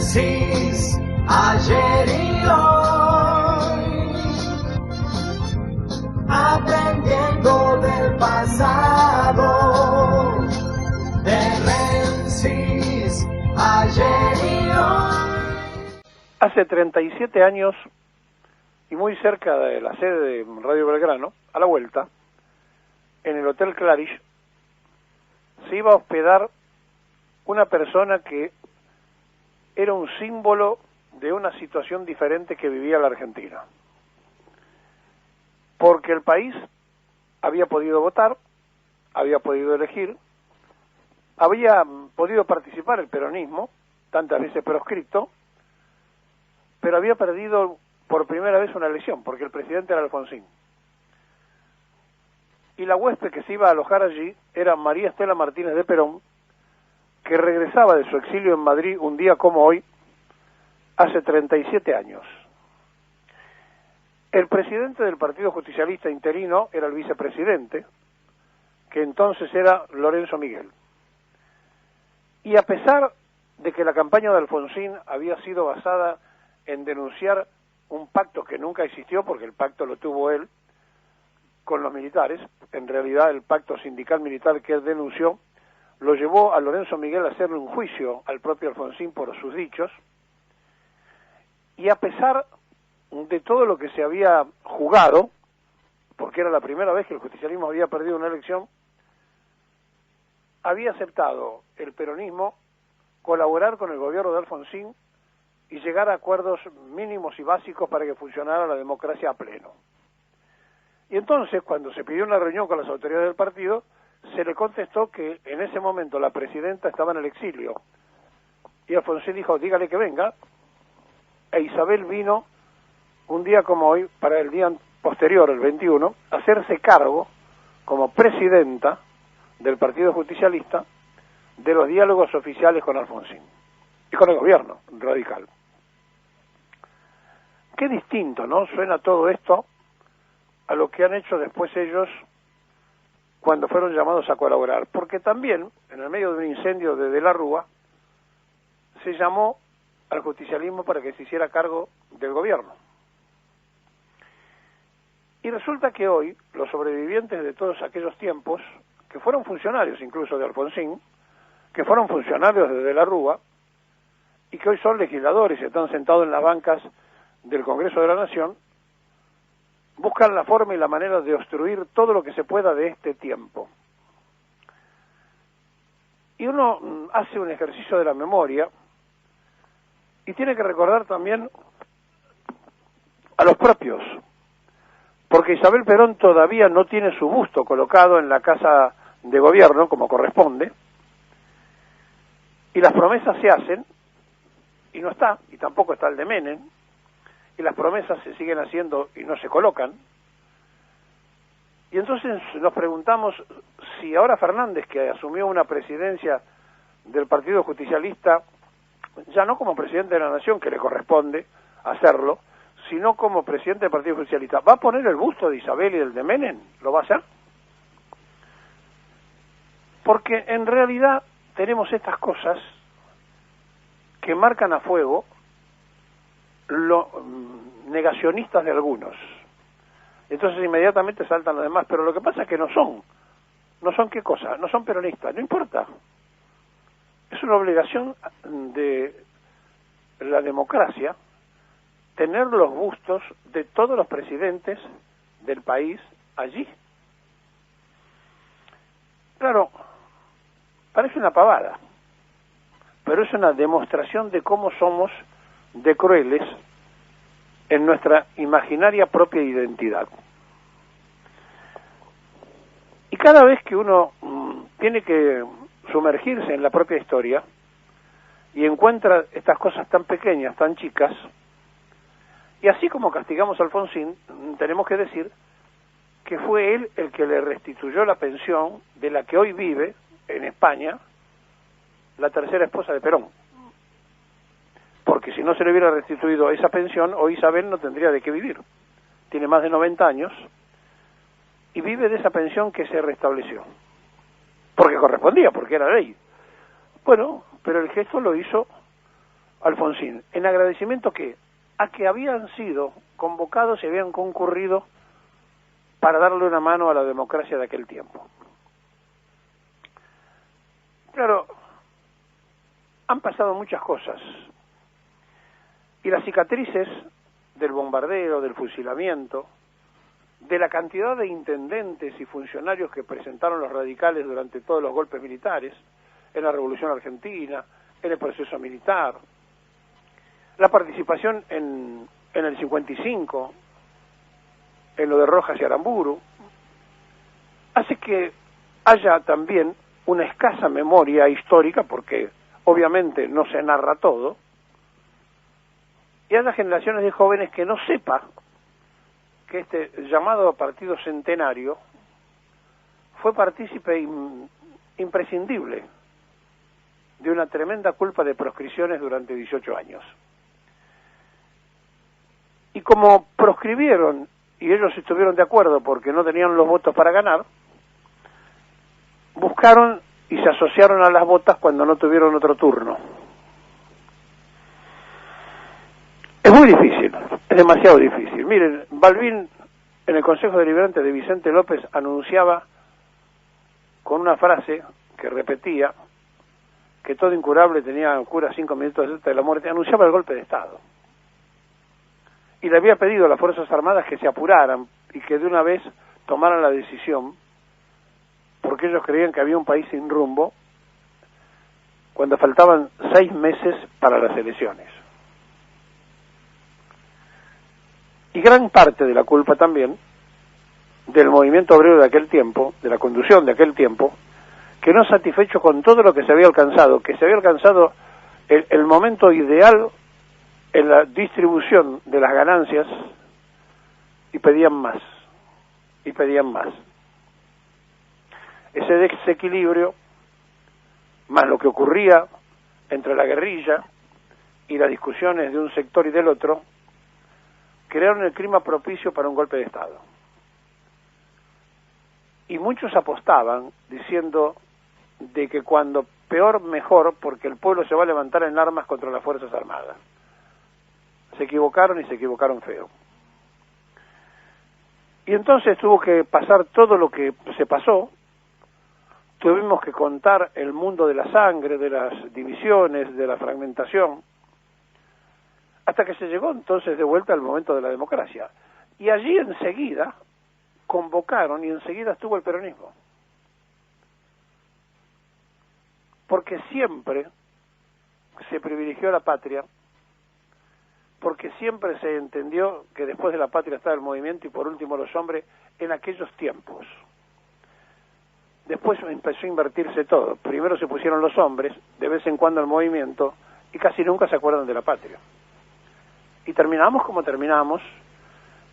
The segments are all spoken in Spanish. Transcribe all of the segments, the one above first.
Génesis, ayer y hoy, aprendiendo del pasado, de Génesis, ayer y hoy. Hace 37 años, y muy cerca de la sede de Radio Belgrano, a la vuelta, en el Hotel Clarish, se iba a hospedar una persona que era un símbolo de una situación diferente que vivía la Argentina. Porque el país había podido votar, había podido elegir, había podido participar el peronismo, tantas veces proscripto, pero había perdido por primera vez una elección, porque el presidente era Alfonsín. Y la huésped que se iba a alojar allí era María Estela Martínez de Perón, que regresaba de su exilio en Madrid un día como hoy, hace 37 años. El presidente del Partido Justicialista interino era el vicepresidente, que entonces era Lorenzo Miguel. Y a pesar de que la campaña de Alfonsín había sido basada en denunciar un pacto que nunca existió, porque el pacto lo tuvo él con los militares, en realidad el pacto sindical militar que él denunció lo llevó a Lorenzo Miguel a hacerle un juicio al propio Alfonsín por sus dichos, y a pesar de todo lo que se había jugado, porque era la primera vez que el justicialismo había perdido una elección, había aceptado el peronismo colaborar con el gobierno de Alfonsín y llegar a acuerdos mínimos y básicos para que funcionara la democracia a pleno. Y entonces, cuando se pidió una reunión con las autoridades del partido, se le contestó que en ese momento la presidenta estaba en el exilio. Y Alfonsín dijo, dígale que venga. E Isabel vino un día como hoy, para el día posterior, el 21, a hacerse cargo, como presidenta del Partido Justicialista, de los diálogos oficiales con Alfonsín y con el gobierno radical. Qué distinto, ¿no? Suena todo esto a lo que han hecho después ellos cuando fueron llamados a colaborar, porque también, en el medio de un incendio de la Rúa, se llamó al justicialismo para que se hiciera cargo del gobierno. Y resulta que hoy, los sobrevivientes de todos aquellos tiempos, que fueron funcionarios incluso de Alfonsín, que fueron funcionarios de la Rúa, y que hoy son legisladores y están sentados en las bancas del Congreso de la Nación, buscan la forma y la manera de obstruir todo lo que se pueda de este tiempo. Y uno hace un ejercicio de la memoria y tiene que recordar también a los propios, porque Isabel Perón todavía no tiene su busto colocado en la Casa de Gobierno como corresponde, y las promesas se hacen y no está, y tampoco está el de Menem, y las promesas se siguen haciendo y no se colocan. Y entonces nos preguntamos si ahora Fernández, que asumió una presidencia del Partido Justicialista, ya no como presidente de la Nación, que le corresponde hacerlo, sino como presidente del Partido Justicialista, ¿va a poner el busto de Isabel y el de Menem? ¿Lo va a hacer? Porque en realidad tenemos estas cosas que marcan a fuego los negacionistas de algunos. Entonces inmediatamente saltan los demás, pero lo que pasa es que no son qué cosa, no son peronistas, no importa. Es una obligación de la democracia tener los bustos de todos los presidentes del país allí. Claro, parece una pavada, pero es una demostración de cómo somos de crueles en nuestra imaginaria propia identidad. Y cada vez que uno tiene que sumergirse en la propia historia y encuentra estas cosas tan pequeñas, tan chicas, y así como castigamos a Alfonsín, tenemos que decir que fue él el que le restituyó la pensión de la que hoy vive en España la tercera esposa de Perón. Porque si no se le hubiera restituido esa pensión, hoy Isabel no tendría de qué vivir. Tiene más de 90 años y vive de esa pensión que se restableció. Porque correspondía, porque era ley. Bueno, pero el gesto lo hizo Alfonsín, en agradecimiento a que habían sido convocados y habían concurrido para darle una mano a la democracia de aquel tiempo. Claro, han pasado muchas cosas, y las cicatrices del bombardeo, del fusilamiento, de la cantidad de intendentes y funcionarios que presentaron los radicales durante todos los golpes militares, en la Revolución Argentina, en el proceso militar, la participación en el 55, en lo de Rojas y Aramburu, hace que haya también una escasa memoria histórica, porque obviamente no se narra todo, y haya generaciones de jóvenes que no sepa que este llamado partido centenario fue partícipe imprescindible de una tremenda culpa de proscripciones durante 18 años. Y como proscribieron, y ellos estuvieron de acuerdo porque no tenían los votos para ganar, buscaron y se asociaron a las botas cuando no tuvieron otro turno. Es muy difícil, es demasiado difícil. Miren, Balbín en el Consejo Deliberante de Vicente López anunciaba con una frase que repetía que todo incurable tenía cura 5 minutos después de la muerte, anunciaba el golpe de Estado. Y le había pedido a las Fuerzas Armadas que se apuraran y que de una vez tomaran la decisión, porque ellos creían que había un país sin rumbo cuando faltaban 6 meses para las elecciones. Y gran parte de la culpa también del movimiento obrero de aquel tiempo, de la conducción de aquel tiempo, que no satisfecho con todo lo que se había alcanzado, el momento ideal en la distribución de las ganancias, y pedían más, y pedían más. Ese desequilibrio, más lo que ocurría entre la guerrilla y las discusiones de un sector y del otro, crearon el clima propicio para un golpe de Estado. Y muchos apostaban diciendo de que cuando peor, mejor, porque el pueblo se va a levantar en armas contra las Fuerzas Armadas. Se equivocaron y se equivocaron feo. Y entonces tuvo que pasar todo lo que se pasó. Tuvimos que contar el mundo de la sangre, de las divisiones, de la fragmentación, hasta que se llegó entonces de vuelta al momento de la democracia. Y allí enseguida convocaron y enseguida estuvo el peronismo. Porque siempre se privilegió la patria, porque siempre se entendió que después de la patria estaba el movimiento y por último los hombres en aquellos tiempos. Después empezó a invertirse todo. Primero se pusieron los hombres, de vez en cuando el movimiento, y casi nunca se acuerdan de la patria. Y terminamos como terminamos,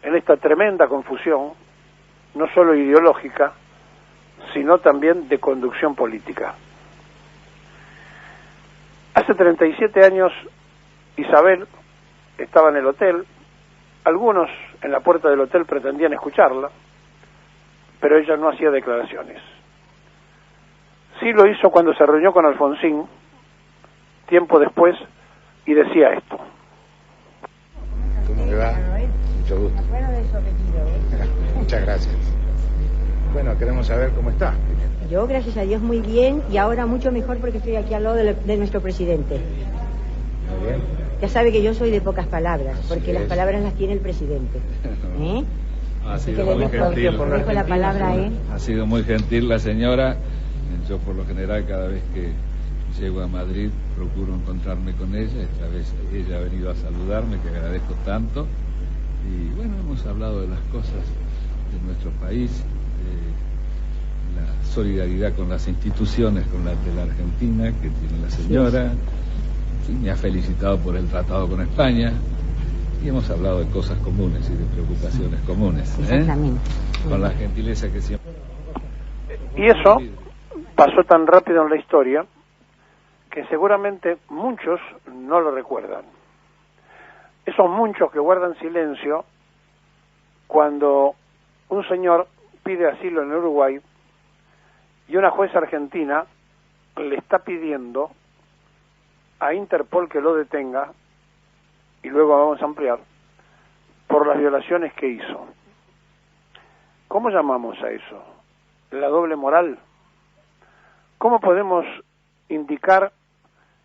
en esta tremenda confusión, no solo ideológica, sino también de conducción política. Hace 37 años, Isabel estaba en el hotel, algunos en la puerta del hotel pretendían escucharla, pero ella no hacía declaraciones. Sí lo hizo cuando se reunió con Alfonsín, tiempo después, y decía esto. ¿Cómo le va? Mucho gusto. Muchas gracias. Bueno, queremos saber cómo está. Yo, gracias a Dios, muy bien, y ahora mucho mejor porque estoy aquí al lado de nuestro presidente. Muy bien. Ya sabe que yo soy de pocas palabras, porque Así las es. palabras las tiene el presidente. Ha Así sido que muy le dejo, gentil. le dejo la palabra a él. Ha sido muy gentil la señora. Yo por lo general cada vez que llego a Madrid procuro encontrarme con ella. Esta vez ella ha venido a saludarme, que agradezco tanto. Y bueno, hemos hablado de las cosas de nuestro país, de la solidaridad con las instituciones, con las de la Argentina que tiene la señora. Sí, me ha felicitado por el tratado con España. Y hemos hablado de cosas comunes y de preocupaciones comunes. Exactamente. Con la gentileza que siempre... Y eso pasó tan rápido en la historia que seguramente muchos no lo recuerdan. Esos muchos que guardan silencio cuando un señor pide asilo en Uruguay y una jueza argentina le está pidiendo a Interpol que lo detenga, y luego vamos a ampliar, por las violaciones que hizo. ¿Cómo llamamos a eso? ¿La doble moral? ¿Cómo podemos indicar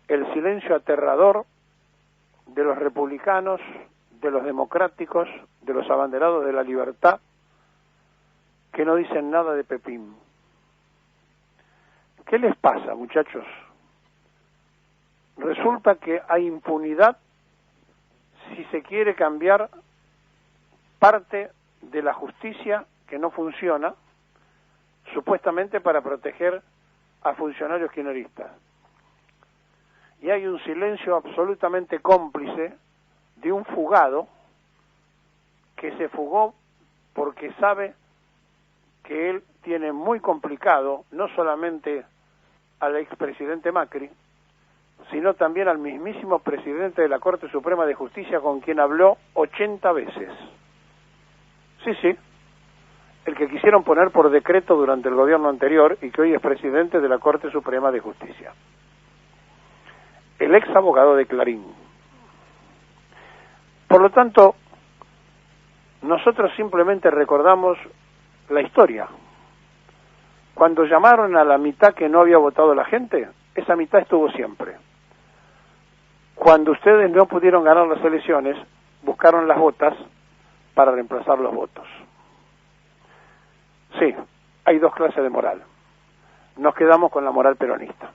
el silencio aterrador de los republicanos, de los democráticos, de los abanderados de la libertad, que no dicen nada de Pepín? ¿Qué les pasa, muchachos? Resulta que hay impunidad si se quiere cambiar parte de la justicia que no funciona, supuestamente para proteger a funcionarios kirchneristas. Y hay un silencio absolutamente cómplice de un fugado que se fugó porque sabe que él tiene muy complicado no solamente al expresidente Macri, sino también al mismísimo presidente de la Corte Suprema de Justicia, con quien habló 80 veces. Sí, el que quisieron poner por decreto durante el gobierno anterior y que hoy es presidente de la Corte Suprema de Justicia. El ex abogado de Clarín. Por lo tanto, nosotros simplemente recordamos la historia. Cuando llamaron a la mitad que no había votado la gente, esa mitad estuvo siempre. Cuando ustedes no pudieron ganar las elecciones, buscaron las botas para reemplazar los votos. Sí, hay dos clases de moral. Nos quedamos con la moral peronista.